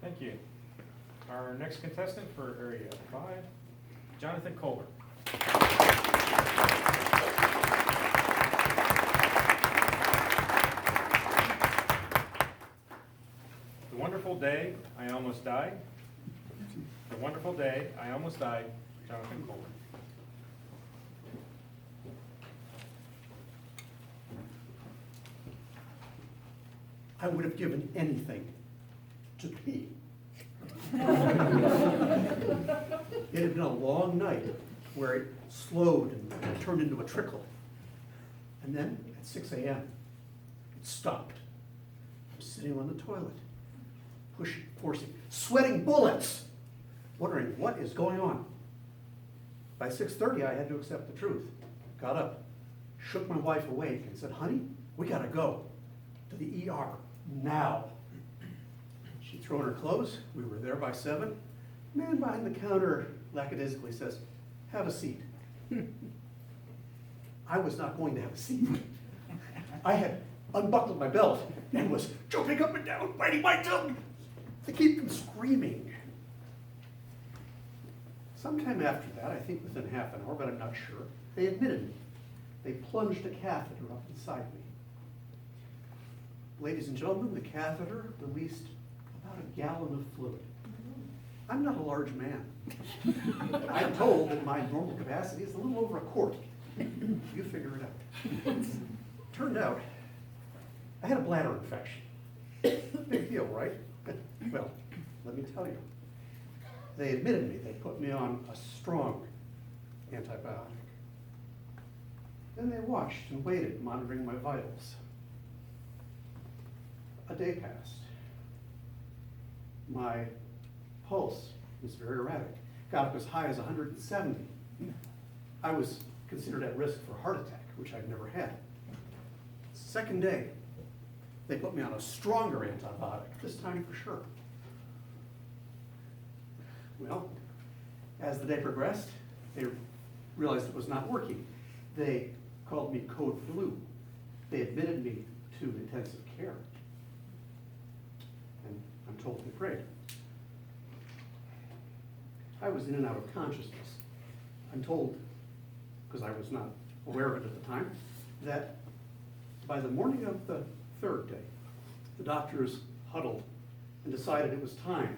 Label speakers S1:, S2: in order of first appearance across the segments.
S1: Thank you. Our next contestant for Area 5, Jonathan Kohler. The wonderful day I almost died. The wonderful day I almost died, Jonathan Kohler.
S2: I would have given anything to pee. It had been a long night where it slowed and turned into a trickle. And then at 6 a.m., it stopped. I'm sitting on the toilet, pushing, forcing, sweating bullets, wondering what is going on. By 6:30, I had to accept the truth. Got up, shook my wife awake and said, honey, we gotta go to the ER now. She'd thrown her clothes. We were there by 7. Man behind the counter lackadaisically says, have a seat. I was not going to have a seat. I had unbuckled my belt and was jumping up and down, biting my tongue to keep from screaming. Sometime after that, I think within half an hour, but I'm not sure, they admitted me. They plunged a catheter up inside me. Ladies and gentlemen, the catheter released about a gallon of fluid. I'm not a large man. I'm told that my normal capacity is a little over a quart. You figure it out. Turned out, I had a bladder infection. Big deal, right? Well, let me tell you. They admitted me. They put me on a strong antibiotic. Then they watched and waited, monitoring my vitals. A day passed. My pulse was very erratic. Got up as high as 170. I was considered at risk for a heart attack, which I'd never had. Second day, they put me on a stronger antibiotic, this time for sure. Well, as the day progressed, they realized it was not working. They called me code blue. They admitted me to intensive care. And I'm told they prayed. I was in and out of consciousness. I'm told, because I was not aware of it at the time, that by the morning of the third day, the doctors huddled and decided it was time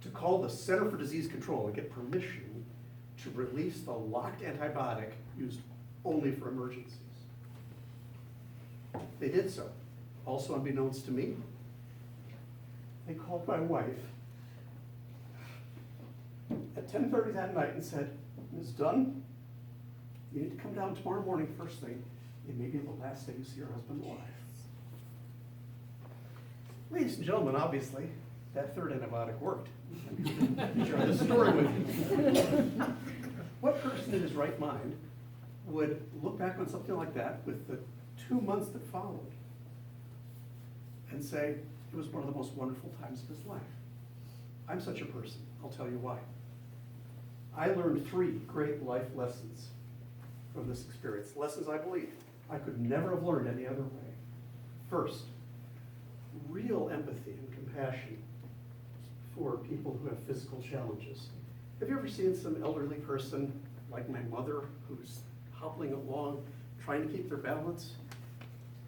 S2: to call the Center for Disease Control and get permission to release the locked antibiotic used only for emergencies. They did so, also unbeknownst to me. They called my wife at 10:30 that night and said, Ms. Dunn, you need to come down tomorrow morning first thing. It may be the last day you see your husband alive. Ladies and gentlemen, obviously, that third antibiotic worked. I'm share this story with you. What person in his right mind would look back on something like that with the 2 months that followed and say it was one of the most wonderful times of his life? I'm such a person. I'll tell you why. I learned 3 great life lessons from this experience. Lessons I believe I could never have learned any other way. First, real empathy and compassion for people who have physical challenges. Have you ever seen some elderly person like my mother who's hobbling along, trying to keep their balance,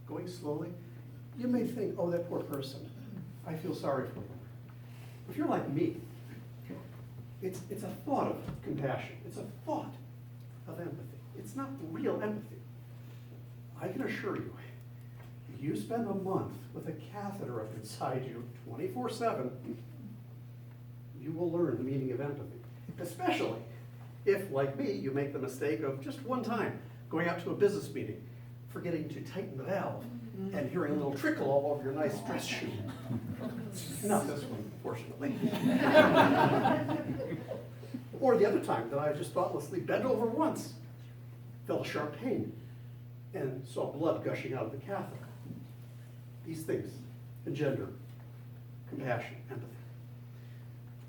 S2: going slowly? You may think, oh, that poor person, I feel sorry for them. If you're like me, it's a thought of compassion. It's a thought of empathy. It's not real empathy. I can assure you, you spend a month with a catheter up inside you 24/7, you will learn the meaning of empathy. Especially if, like me, you make the mistake of just one time going out to a business meeting, forgetting to tighten the valve, and hearing a little trickle all over your nice dress shoe. Not this one, fortunately. Or the other time that I just thoughtlessly bent over once, felt a sharp pain, and saw blood gushing out of the catheter. These things engender compassion, empathy.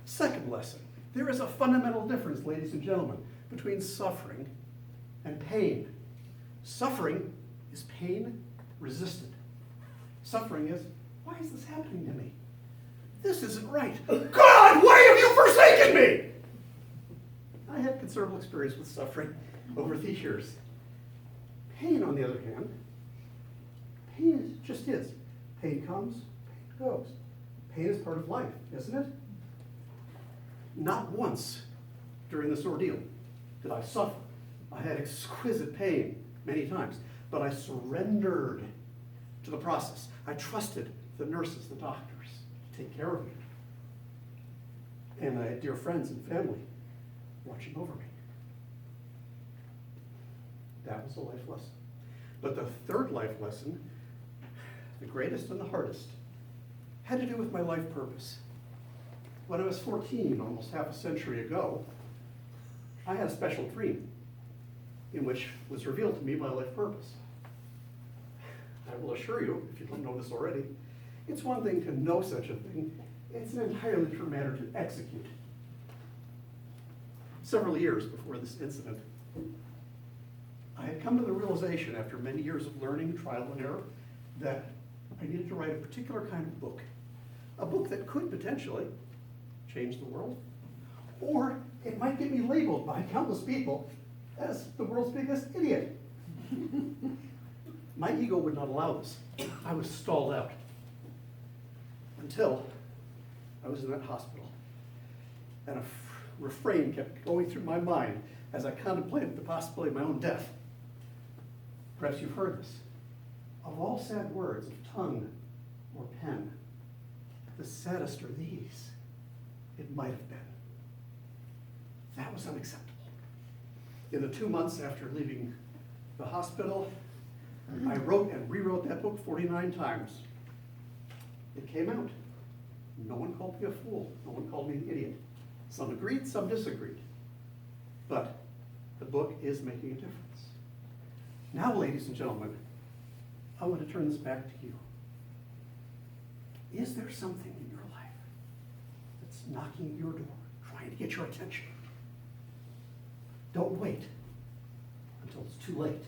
S2: Second lesson, there is a fundamental difference, ladies and gentlemen, between suffering and pain. Suffering is pain resisted. Suffering is, why is this happening to me? This isn't right. God, why have you forsaken me? I had considerable experience with suffering over these years. Pain, on the other hand, pain just is. Pain comes, pain goes. Pain is part of life, isn't it? Not once during this ordeal did I suffer. I had exquisite pain many times, but I surrendered to the process. I trusted the nurses, the doctors, to take care of me. And I had dear friends and family watching over me. That was a life lesson. But the third life lesson, the greatest and the hardest, had to do with my life purpose. When I was 14, almost half a century ago, I had a special dream in which was revealed to me my life purpose. I will assure you, if you don't know this already, it's one thing to know such a thing, it's an entirely different matter to execute. Several years before this incident, I had come to the realization, after many years of learning, trial and error, that I needed to write a particular kind of book. A book that could potentially change the world, or it might get me labeled by countless people as the world's biggest idiot. My ego would not allow this. I was stalled out until I was in that hospital, and a refrain kept going through my mind as I contemplated the possibility of my own death. Perhaps you've heard this. Of all sad words of tongue or pen, the saddest are these. It might have been. That was unacceptable. In the 2 months after leaving the hospital, I wrote and rewrote that book 49 times. It came out. No one called me a fool. No one called me an idiot. Some agreed, some disagreed. But the book is making a difference. Now, ladies and gentlemen, I want to turn this back to you. Is there something in your life that's knocking at your door, trying to get your attention? Don't wait until it's too late.